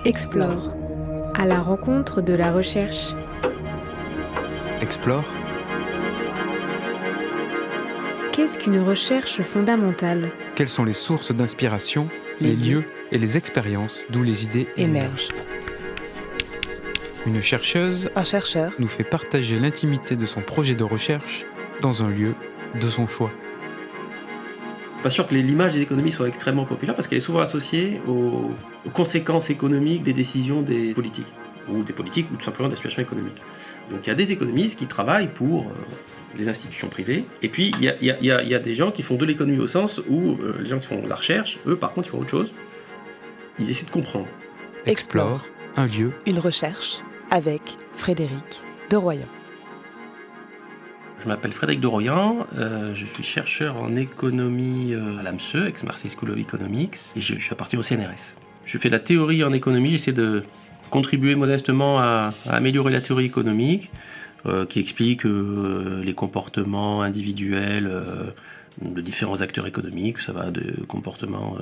Explore, à la rencontre de la recherche. Explore. Qu'est-ce qu'une recherche fondamentale ? Quelles sont les sources d'inspiration, les lieux et les expériences d'où les idées émergent. Une chercheuse, Un chercheur, nous fait partager l'intimité de son projet de recherche dans un lieu de son choix. Pas sûr que l'image des économies soit extrêmement populaire parce qu'elle est souvent associée aux conséquences économiques des décisions des politiques ou tout simplement des situations économiques. Donc il y a des économistes qui travaillent pour des institutions privées et puis il y a des gens qui font de l'économie au sens où les gens qui font de la recherche, eux par contre ils font autre chose, ils essaient de comprendre. Explore, un lieu, une recherche avec Frédéric Deroyan. Je m'appelle Frédéric Deroyan, je suis chercheur en économie à l'AMSE, Aix-Marseille School of Economics, et je suis appartenu au CNRS. Je fais de la théorie en économie, j'essaie de contribuer modestement à améliorer la théorie économique, qui explique les comportements individuels de différents acteurs économiques. Ça va de comportements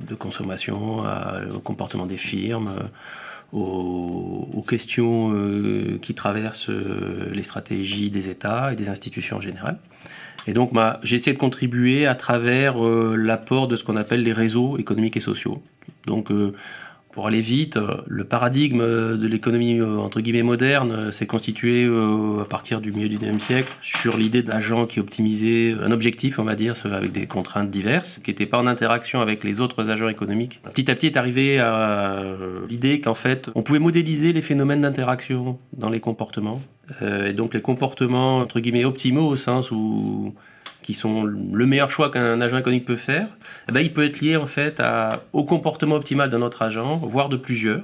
de consommation au comportement des firmes, aux questions qui traversent les stratégies des États et des institutions en général. Et donc j'ai essayé de contribuer à travers l'apport de ce qu'on appelle les réseaux économiques et sociaux. Donc pour aller vite, le paradigme de l'économie entre guillemets moderne s'est constitué à partir du milieu du XIXe siècle sur l'idée d'agent qui optimisait un objectif, on va dire, avec des contraintes diverses, qui n'étaient pas en interaction avec les autres agents économiques. Petit à petit est arrivé à l'idée qu'en fait, on pouvait modéliser les phénomènes d'interaction dans les comportements. Et donc les comportements entre guillemets optimaux au sens où qui sont le meilleur choix qu'un agent économique peut faire, il peut être lié en fait au comportement optimal d'un autre agent, voire de plusieurs.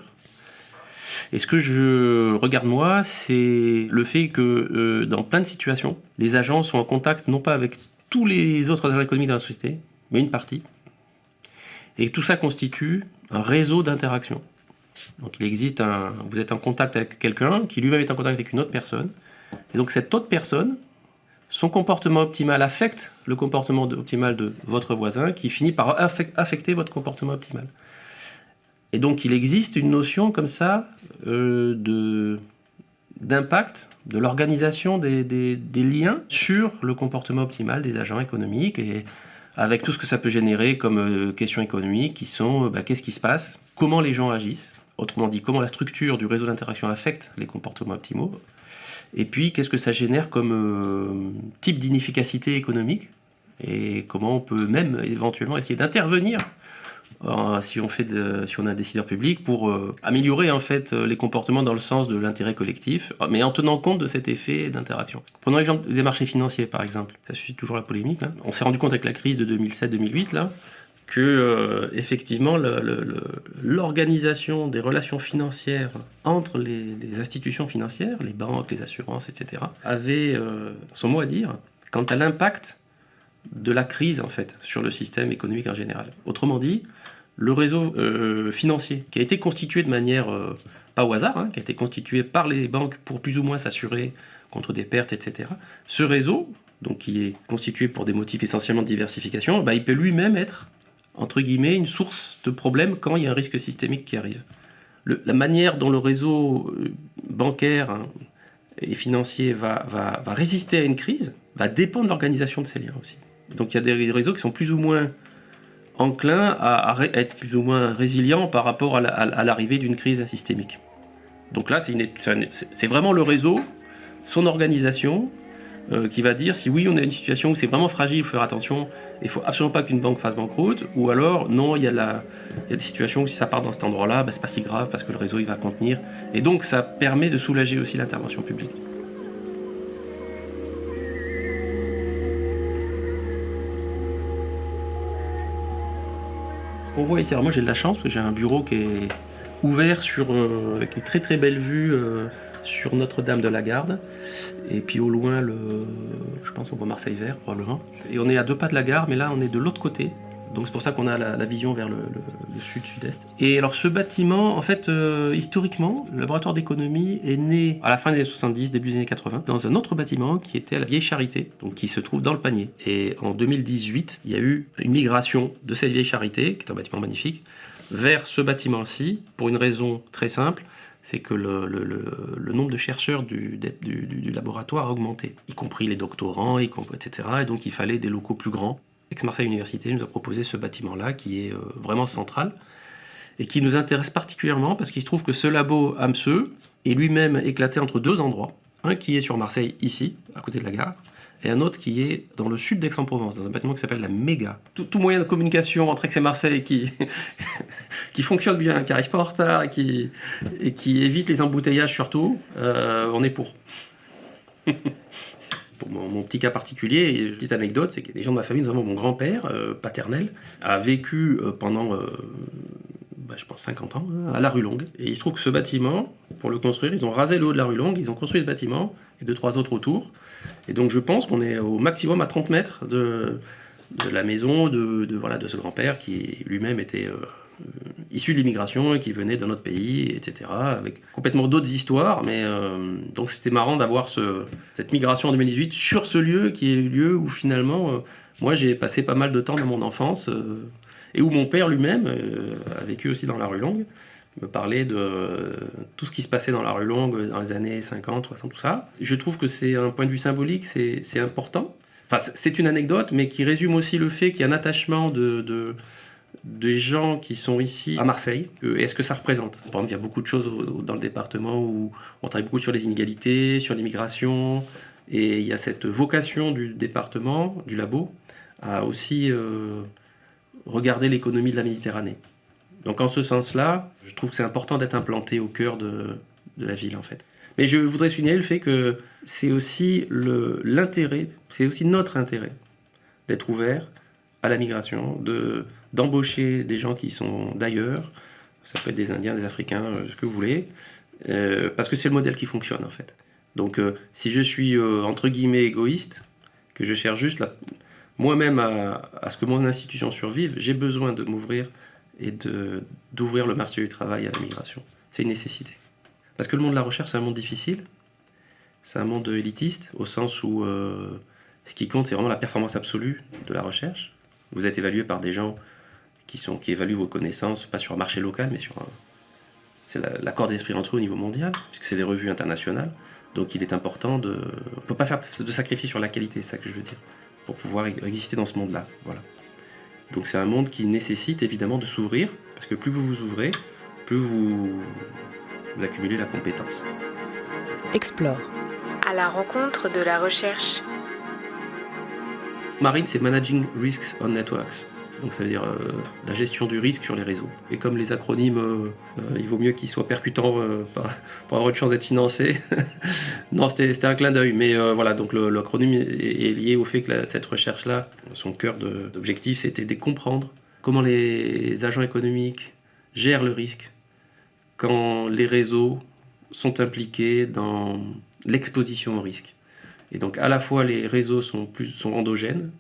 Et ce que je regarde moi, c'est le fait que dans plein de situations, les agents sont en contact non pas avec tous les autres agents économiques de la société, mais une partie. Et tout ça constitue un réseau d'interaction. Donc il existe vous êtes en contact avec quelqu'un qui lui-même est en contact avec une autre personne. Et donc cette autre personne, son comportement optimal affecte le comportement optimal de votre voisin qui finit par affecter votre comportement optimal. Et donc il existe une notion comme ça d'impact de l'organisation des liens sur le comportement optimal des agents économiques et avec tout ce que ça peut générer comme questions économiques qui sont qu'est-ce qui se passe, comment les gens agissent, autrement dit comment la structure du réseau d'interaction affecte les comportements optimaux. Et puis, qu'est-ce que ça génère comme type d'inefficacité économique et comment on peut même éventuellement essayer d'intervenir si on est un décideur public pour améliorer en fait les comportements dans le sens de l'intérêt collectif, mais en tenant compte de cet effet d'interaction. Prenons l'exemple des marchés financiers, par exemple. Ça suscite toujours la polémique. Là. On s'est rendu compte avec la crise de 2007-2008 là, que effectivement l'organisation des relations financières entre les institutions financières, les banques, les assurances, etc., avait son mot à dire quant à l'impact de la crise en fait sur le système économique en général. Autrement dit, le réseau financier qui a été constitué de manière pas au hasard, qui a été constitué par les banques pour plus ou moins s'assurer contre des pertes, etc. Ce réseau, donc qui est constitué pour des motifs essentiellement de diversification, il peut lui-même être entre guillemets, une source de problème quand il y a un risque systémique qui arrive. La manière dont le réseau bancaire et financier va résister à une crise va dépendre de l'organisation de ces liens aussi. Donc il y a des réseaux qui sont plus ou moins enclins à être plus ou moins résilients par rapport à l'arrivée d'une crise systémique. Donc là, c'est vraiment le réseau, son organisation, qui va dire si oui on a une situation où c'est vraiment fragile, il faut faire attention, il ne faut absolument pas qu'une banque fasse banqueroute, ou alors non, il y a des situations où si ça part dans cet endroit-là, c'est pas si grave parce que le réseau il va contenir, et donc ça permet de soulager aussi l'intervention publique. Ce qu'on voit ici, alors moi j'ai de la chance parce que j'ai un bureau qui est ouvert avec une très très belle vue sur Notre-Dame de la Garde, et puis au loin, je pense qu'on voit Marseille vert probablement. Et on est à 2 pas de la gare, mais là on est de l'autre côté, donc c'est pour ça qu'on a la vision vers le sud-sud-est. Et alors ce bâtiment, en fait, historiquement, le laboratoire d'économie est né à la fin des années 70, début des années 80, dans un autre bâtiment qui était à la Vieille Charité, donc qui se trouve dans le Panier. Et en 2018, il y a eu une migration de cette Vieille Charité, qui est un bâtiment magnifique, vers ce bâtiment-ci, pour une raison très simple, c'est que le nombre de chercheurs du laboratoire a augmenté, y compris les doctorants, etc. Et donc il fallait des locaux plus grands. Aix-Marseille Université nous a proposé ce bâtiment-là qui est vraiment central et qui nous intéresse particulièrement parce qu'il se trouve que ce labo AMSE est lui-même éclaté entre deux endroits. Un qui est sur Marseille, ici, à côté de la gare, et un autre qui est dans le sud d'Aix-en-Provence, dans un bâtiment qui s'appelle la Méga. Tout moyen de communication entre Aix et Marseille qui fonctionne bien, qui n'arrive pas en retard et qui évite les embouteillages surtout, on est pour. Pour mon petit cas particulier, une petite anecdote, c'est que des gens de ma famille, notamment mon grand-père paternel, a vécu pendant, je pense, 50 ans à la rue Longue. Et il se trouve que ce bâtiment, pour le construire, ils ont rasé le haut de la rue Longue, ils ont construit ce bâtiment et 2-3 autres autour. Et donc je pense qu'on est au maximum à 30 mètres de la maison de ce grand-père qui lui-même était issu de l'immigration et qui venait d'un autre pays, etc., avec complètement d'autres histoires. Mais donc c'était marrant d'avoir cette migration en 2018 sur ce lieu qui est le lieu où finalement, moi j'ai passé pas mal de temps dans mon enfance et où mon père lui-même a vécu aussi dans la rue Longue. Il me parlait de tout ce qui se passait dans la rue Longue dans les années 50, 60, tout ça. Je trouve que c'est un point de vue symbolique, c'est important. Enfin, c'est une anecdote, mais qui résume aussi le fait qu'il y a un attachement des gens qui sont ici à Marseille, et est-ce que ça représente. Par exemple, il y a beaucoup de choses dans le département où on travaille beaucoup sur les inégalités, sur l'immigration, et il y a cette vocation du département, du labo, à aussi regarder l'économie de la Méditerranée. Donc en ce sens-là, je trouve que c'est important d'être implanté au cœur de la ville, en fait. Mais je voudrais souligner le fait que c'est aussi l'intérêt, c'est aussi notre intérêt d'être ouvert à la migration, d'embaucher des gens qui sont d'ailleurs, ça peut être des Indiens, des Africains, ce que vous voulez, parce que c'est le modèle qui fonctionne, en fait. Donc si je suis, entre guillemets, égoïste, que je cherche juste moi-même à ce que mon institution survive, j'ai besoin de m'ouvrir et d'ouvrir le marché du travail à la migration. C'est une nécessité. Parce que le monde de la recherche, c'est un monde difficile, c'est un monde élitiste, au sens où ce qui compte, c'est vraiment la performance absolue de la recherche. Vous êtes évalué par des gens qui évaluent vos connaissances, pas sur un marché local, mais c'est l'accord d'esprit entre eux au niveau mondial, puisque c'est des revues internationales. Donc il est important on ne peut pas faire de sacrifice sur la qualité, c'est ça que je veux dire, pour pouvoir exister dans ce monde-là. Voilà. Donc c'est un monde qui nécessite évidemment de s'ouvrir, parce que plus vous vous ouvrez, plus vous accumulez la compétence. Explore. À la rencontre de la recherche. Marine, c'est Managing Risks on Networks. Donc ça veut dire la gestion du risque sur les réseaux. Et comme les acronymes, il vaut mieux qu'ils soient percutants pour avoir une chance d'être financés. Non, c'était un clin d'œil. Mais voilà, donc l'acronyme est lié au fait que cette recherche-là, son cœur d'objectif, c'était de comprendre comment les agents économiques gèrent le risque quand les réseaux sont impliqués dans l'exposition au risque. Et donc à la fois les réseaux sont endogènes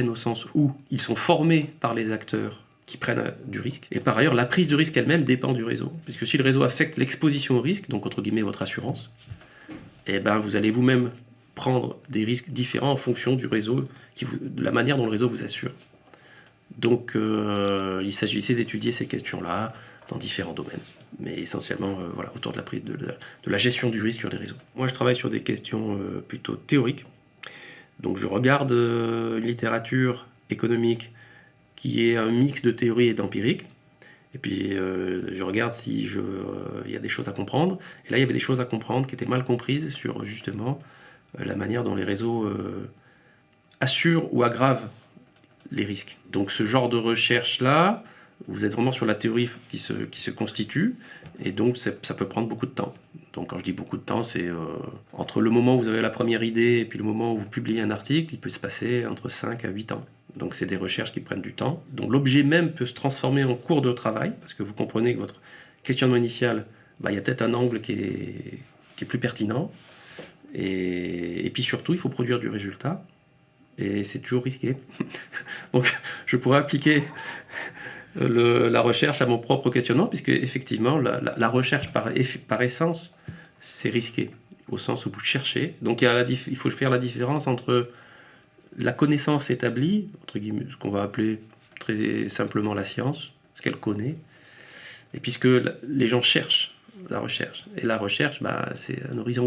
au sens où ils sont formés par les acteurs qui prennent du risque. Et par ailleurs, la prise de risque elle-même dépend du réseau. Puisque si le réseau affecte l'exposition au risque, donc entre guillemets votre assurance, eh ben, vous allez vous-même prendre des risques différents en fonction du réseau, de la manière dont le réseau vous assure. Donc il s'agissait d'étudier ces questions-là dans différents domaines. Mais essentiellement autour de la prise de la gestion du risque sur les réseaux. Moi je travaille sur des questions plutôt théoriques. Donc je regarde une littérature économique qui est un mix de théorie et d'empirique. Et puis je regarde si y a des choses à comprendre. Et là il y avait des choses à comprendre qui étaient mal comprises sur justement la manière dont les réseaux assurent ou aggravent les risques. Donc ce genre de recherche-là, vous êtes vraiment sur la théorie qui se constitue, et donc ça peut prendre beaucoup de temps. Donc quand je dis beaucoup de temps, c'est entre le moment où vous avez la première idée et puis le moment où vous publiez un article, il peut se passer entre 5 à 8 ans. Donc c'est des recherches qui prennent du temps. Donc l'objet même peut se transformer en cours de travail, parce que vous comprenez que votre questionnement initial, il y a peut-être un angle qui est plus pertinent. Et puis surtout, il faut produire du résultat. Et c'est toujours risqué. Donc je pourrais appliquer la recherche à mon propre questionnement, puisque effectivement, la recherche par essence, c'est risqué, au sens où vous cherchez. Donc il faut faire la différence entre la connaissance établie, entre guillemets, ce qu'on va appeler très simplement la science, parce qu'elle connaît, et puisque les gens cherchent la recherche. Et la recherche, c'est un horizon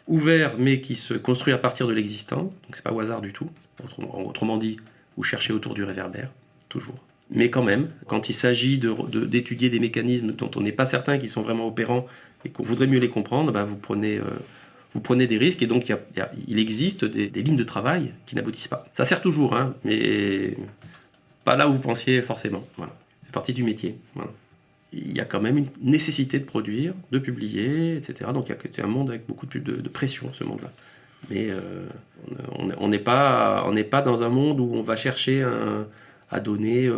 ouvert, mais qui se construit à partir de l'existant, donc c'est pas au hasard du tout. Autrement dit, vous cherchez autour du réverbère, toujours. Mais quand même, quand il s'agit d'étudier des mécanismes dont on n'est pas certain qu'ils sont vraiment opérants et qu'on voudrait mieux les comprendre, vous prenez des risques, et donc il existe des lignes de travail qui n'aboutissent pas. Ça sert toujours, mais pas là où vous pensiez forcément. Voilà. C'est partie du métier. Voilà. Il y a quand même une nécessité de produire, de publier, etc. Donc c'est un monde avec beaucoup de pression, ce monde-là. Mais on n'est pas dans un monde où on va chercher à donner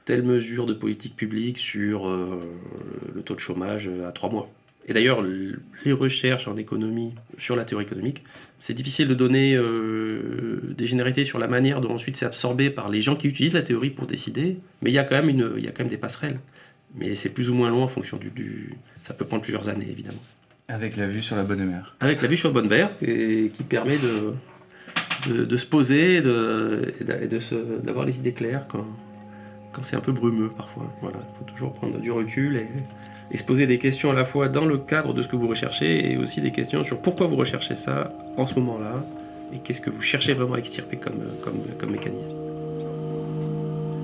telle mesure de politique publique sur le taux de chômage à 3 mois. Et d'ailleurs, les recherches en économie, sur la théorie économique, c'est difficile de donner des généralités sur la manière dont ensuite c'est absorbé par les gens qui utilisent la théorie pour décider, mais il y a quand même des passerelles. Mais c'est plus ou moins long en fonction ça peut prendre plusieurs années, évidemment. Avec la vue sur la bonne mer. Avec la vue sur la bonne mer, et qui permet de se poser et d'avoir les idées claires quand c'est un peu brumeux parfois. Voilà, il faut toujours prendre du recul et se poser des questions à la fois dans le cadre de ce que vous recherchez, et aussi des questions sur pourquoi vous recherchez ça en ce moment-là, et qu'est-ce que vous cherchez vraiment à extirper comme mécanisme.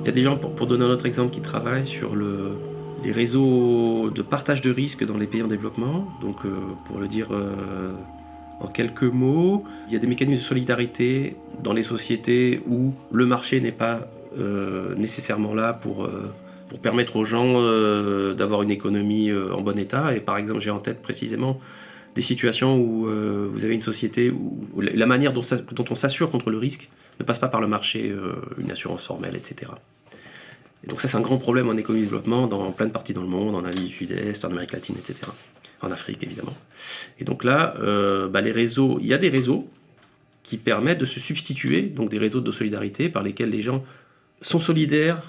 Il y a des gens, pour donner un autre exemple, qui travaillent sur les réseaux de partage de risques dans les pays en développement. Donc, pour le dire en quelques mots, il y a des mécanismes de solidarité dans les sociétés où le marché n'est pas nécessairement là pour permettre aux gens d'avoir une économie en bon état. Et par exemple, j'ai en tête précisément des situations où vous avez une société où la manière dont on s'assure contre le risque ne passe pas par le marché, une assurance formelle, etc. Et donc ça, c'est un grand problème en économie de développement dans plein de parties dans le monde, en Asie du Sud-Est, en Amérique latine, etc. En Afrique, évidemment. Et donc là, les réseaux, il y a des réseaux qui permettent de se substituer, donc des réseaux de solidarité par lesquels les gens sont solidaires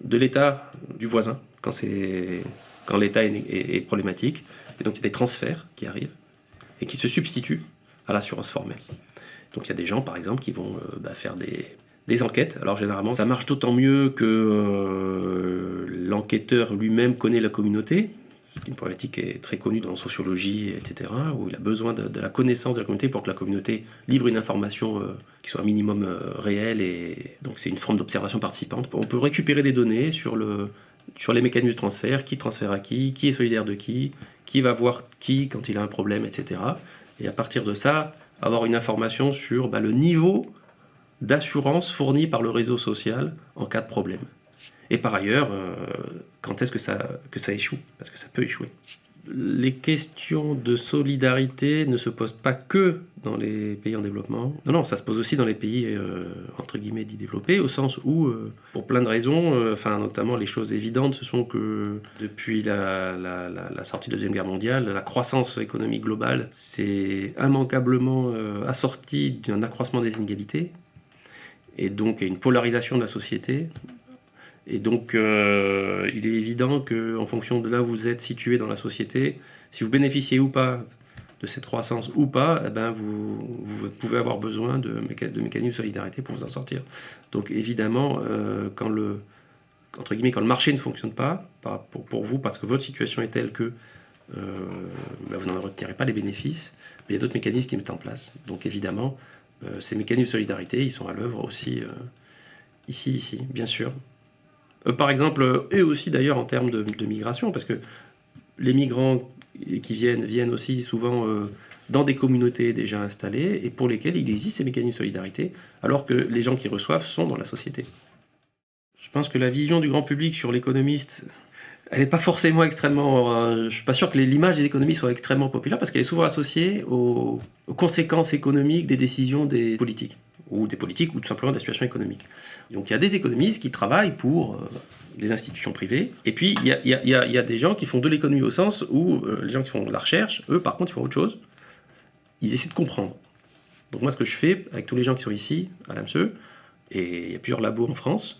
de l'état du voisin, quand l'état est problématique. Et donc il y a des transferts qui arrivent et qui se substituent à l'assurance formelle. Donc il y a des gens, par exemple, qui vont faire des enquêtes. Alors généralement, ça marche d'autant mieux que l'enquêteur lui-même connaît la communauté. C'est une problématique qui est très connue dans la sociologie, etc., où il a besoin de la connaissance de la communauté pour que la communauté livre une information qui soit un minimum réelle. Et donc c'est une forme d'observation participante. On peut récupérer des données sur les mécanismes de transfert, qui transfère à qui est solidaire de qui va voir qui quand il a un problème, etc. Et à partir de ça, avoir une information sur le niveau d'assurance fournie par le réseau social en cas de problème. Et par ailleurs, quand est-ce que ça échoue? Parce que ça peut échouer. Les questions de solidarité ne se posent pas que dans les pays en développement. Non, ça se pose aussi dans les pays, entre guillemets, dits développés, au sens où, pour plein de raisons, notamment les choses évidentes, ce sont que depuis la sortie de la Deuxième Guerre mondiale, la croissance économique globale s'est immanquablement assortie d'un accroissement des inégalités, et donc une polarisation de la société. Et donc, il est évident qu'en fonction de là où vous êtes situé dans la société, si vous bénéficiez ou pas de cette croissance ou pas, vous pouvez avoir besoin de mécanismes de solidarité pour vous en sortir. Donc évidemment, quand le marché ne fonctionne pas pour vous, parce que votre situation est telle que vous n'en retirez pas les bénéfices, mais il y a d'autres mécanismes qui mettent en place. Donc évidemment, ces mécanismes de solidarité, ils sont à l'œuvre aussi ici, bien sûr. Par exemple, et aussi d'ailleurs en termes de migration, parce que les migrants qui viennent aussi souvent dans des communautés déjà installées et pour lesquelles il existe ces mécanismes de solidarité, alors que les gens qui reçoivent sont dans la société. Je pense que la vision du grand public sur l'économiste, elle n'est pas forcément extrêmement... je ne suis pas sûr que l'image des économistes soit extrêmement populaire, parce qu'elle est souvent associée aux conséquences économiques des décisions des politiques, ou tout simplement des situations économiques. Donc il y a des économistes qui travaillent pour des institutions privées, et puis il y a des gens qui font de l'économie au sens où les gens qui font de la recherche, eux par contre ils font autre chose, ils essaient de comprendre. Donc moi ce que je fais avec tous les gens qui sont ici à l'AMSE, et il y a plusieurs labos en France,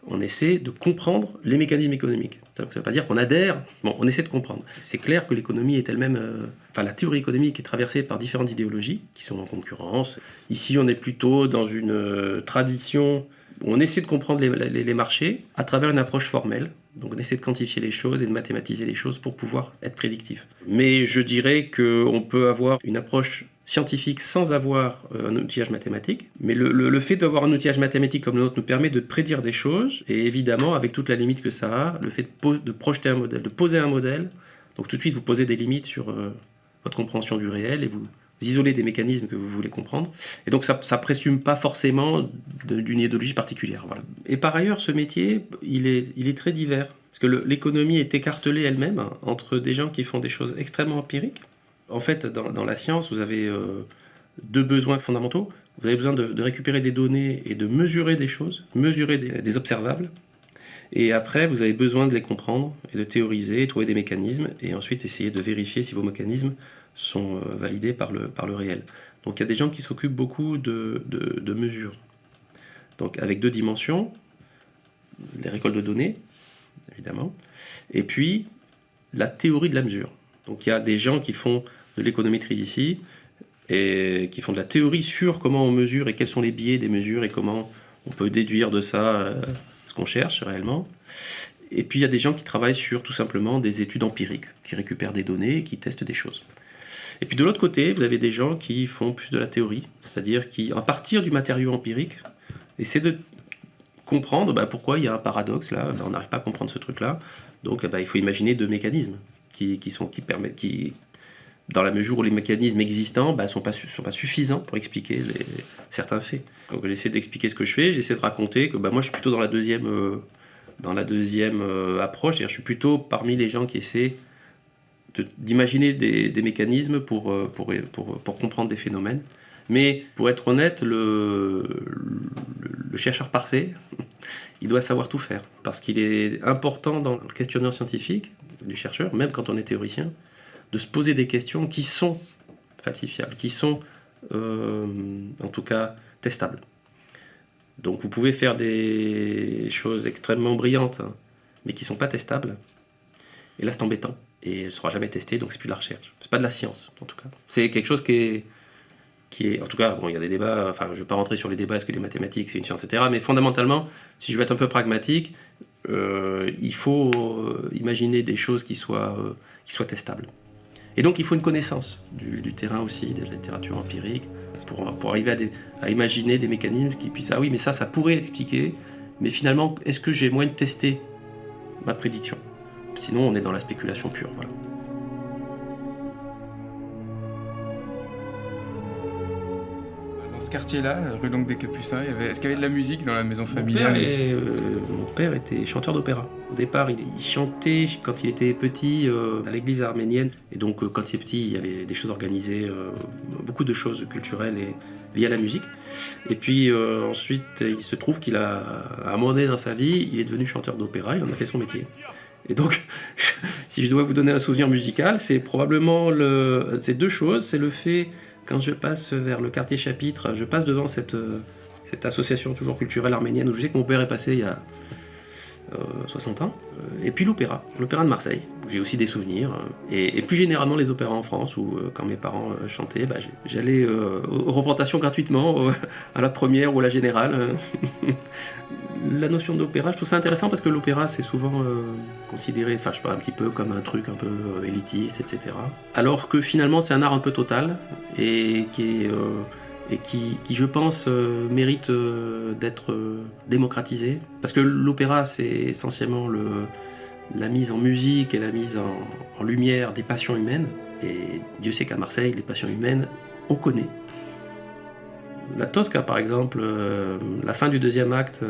on essaie de comprendre les mécanismes économiques. Ça ne veut pas dire qu'on adhère, on essaie de comprendre. C'est clair que l'économie est elle-même... la théorie économique est traversée par différentes idéologies qui sont en concurrence. Ici, on est plutôt dans une tradition On essaie de comprendre les marchés à travers une approche formelle. Donc on essaie de quantifier les choses et de mathématiser les choses pour pouvoir être prédictif. Mais je dirais qu'on peut avoir une approche scientifique sans avoir un outillage mathématique. Mais le fait d'avoir un outillage mathématique comme le nôtre nous permet de prédire des choses. Et évidemment, avec toute la limite que ça a, le fait de projeter un modèle, de poser un modèle, donc tout de suite vous posez des limites sur votre compréhension du réel et vous isolez des mécanismes que vous voulez comprendre. Et donc ça présume pas forcément d'une idéologie particulière. Voilà. Et par ailleurs, ce métier, il est très divers. Parce que l'économie est écartelée elle-même entre des gens qui font des choses extrêmement empiriques. En fait, dans la science, vous avez deux besoins fondamentaux. Vous avez besoin de récupérer des données et de mesurer des choses, mesurer des observables. Et après, vous avez besoin de les comprendre et de théoriser, trouver des mécanismes, et ensuite essayer de vérifier si vos mécanismes sont validés par le réel. Donc il y a des gens qui s'occupent beaucoup de mesures. Donc avec deux dimensions, les récoltes de données, évidemment, et puis la théorie de la mesure. Donc il y a des gens qui font de l'économétrie ici, et qui font de la théorie sur comment on mesure et quels sont les biais des mesures et comment on peut déduire de ça ce qu'on cherche réellement. Et puis il y a des gens qui travaillent sur tout simplement des études empiriques, qui récupèrent des données et qui testent des choses. Et puis de l'autre côté, vous avez des gens qui font plus de la théorie, c'est-à-dire qui, à partir du matériau empirique, essaient de comprendre pourquoi il y a un paradoxe là, on n'arrive pas à comprendre ce truc-là. Donc il faut imaginer deux mécanismes qui permettent, dans la mesure où les mécanismes existants sont pas suffisants pour expliquer certains faits. Donc j'essaie d'expliquer ce que je fais, j'essaie de raconter que moi je suis plutôt dans la deuxième approche, c'est-à-dire je suis plutôt parmi les gens qui essaient d'imaginer des mécanismes pour comprendre des phénomènes. Mais pour être honnête, le chercheur parfait, il doit savoir tout faire. Parce qu'il est important dans le questionnaire scientifique du chercheur, même quand on est théoricien, de se poser des questions qui sont falsifiables, qui sont en tout cas testables. Donc vous pouvez faire des choses extrêmement brillantes, mais qui ne sont pas testables. Et là c'est embêtant. Et elle ne sera jamais testée, donc c'est plus de la recherche. C'est pas de la science, en tout cas. C'est quelque chose qui est en tout cas, il y a des débats, je ne vais pas rentrer sur les débats, est-ce que les mathématiques c'est une science, etc. Mais fondamentalement, si je veux être un peu pragmatique, il faut imaginer des choses qui soient testables. Et donc il faut une connaissance du terrain aussi, de la littérature empirique, pour arriver à imaginer des mécanismes qui puissent, mais ça pourrait être expliqué, mais finalement, est-ce que j'ai moyen de tester ma prédiction ? Sinon, on est dans la spéculation pure, voilà. Dans ce quartier-là, rue Longue des Capucins, est-ce qu'il y avait de la musique dans la maison familiale? Mon père était chanteur d'opéra. Au départ, il chantait quand il était petit à l'église arménienne. Et donc, quand il était petit, il y avait des choses organisées, beaucoup de choses culturelles et liées à la musique. Et puis ensuite, il se trouve qu'il a, à un moment donné dans sa vie, il est devenu chanteur d'opéra, il en a fait son métier. Et donc, si je dois vous donner un souvenir musical, c'est probablement c'est deux choses. C'est le fait, quand je passe vers le quartier Chapitre, je passe devant cette association toujours culturelle arménienne où je sais que mon père est passé il y a 60 ans. Et puis l'opéra de Marseille, où j'ai aussi des souvenirs. Et plus généralement les opéras en France, où quand mes parents chantaient, j'allais aux représentations gratuitement, à la première ou à la générale. La notion d'opéra, je trouve ça intéressant parce que l'opéra c'est souvent considéré, un petit peu comme un truc un peu élitiste, etc. Alors que finalement c'est un art un peu total et qui, je pense, mérite d'être démocratisé. Parce que l'opéra c'est essentiellement la mise en musique et la mise en lumière des passions humaines. Et Dieu sait qu'à Marseille, les passions humaines, on connaît. La Tosca, par exemple, la fin du deuxième acte,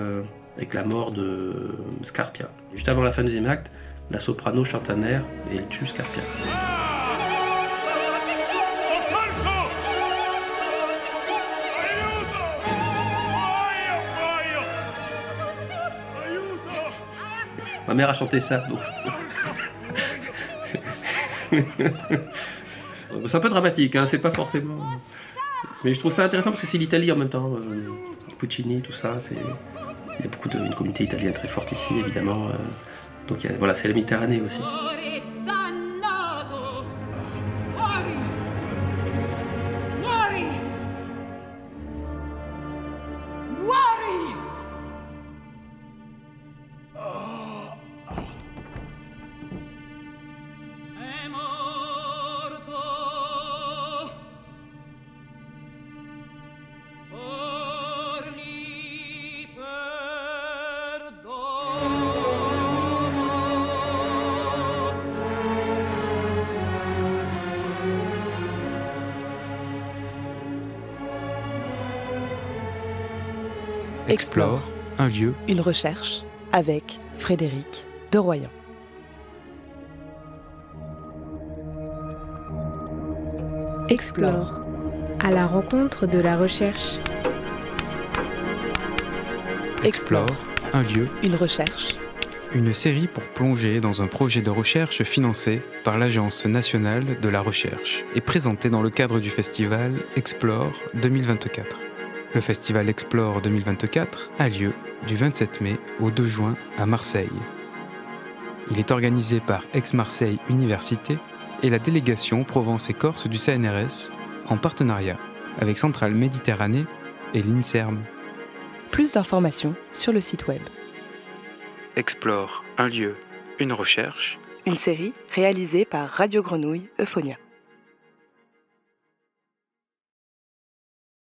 avec la mort de Scarpia. Juste avant la fin du deuxième acte, la soprano chante un air et elle tue Scarpia. Ma mère a chanté ça, donc. C'est un peu dramatique, c'est pas forcément. Mais je trouve ça intéressant parce que c'est l'Italie en même temps. Puccini, tout ça, il y a une communauté italienne très forte ici, évidemment. Donc c'est la Méditerranée aussi. Explore, un lieu, une recherche avec Frédéric de Royan. Explore, à la rencontre de la recherche. Explore, un lieu, une recherche. Une série pour plonger dans un projet de recherche financé par l'Agence nationale de la recherche et présenté dans le cadre du festival Explore 2024. Le festival Explore 2024 a lieu du 27 mai au 2 juin à Marseille. Il est organisé par Aix-Marseille Université et la délégation Provence et Corse du CNRS en partenariat avec Centrale Méditerranée et l'INSERM. Plus d'informations sur le site web. Explore, un lieu, une recherche. Une série réalisée par Radio Grenouille Euphonia.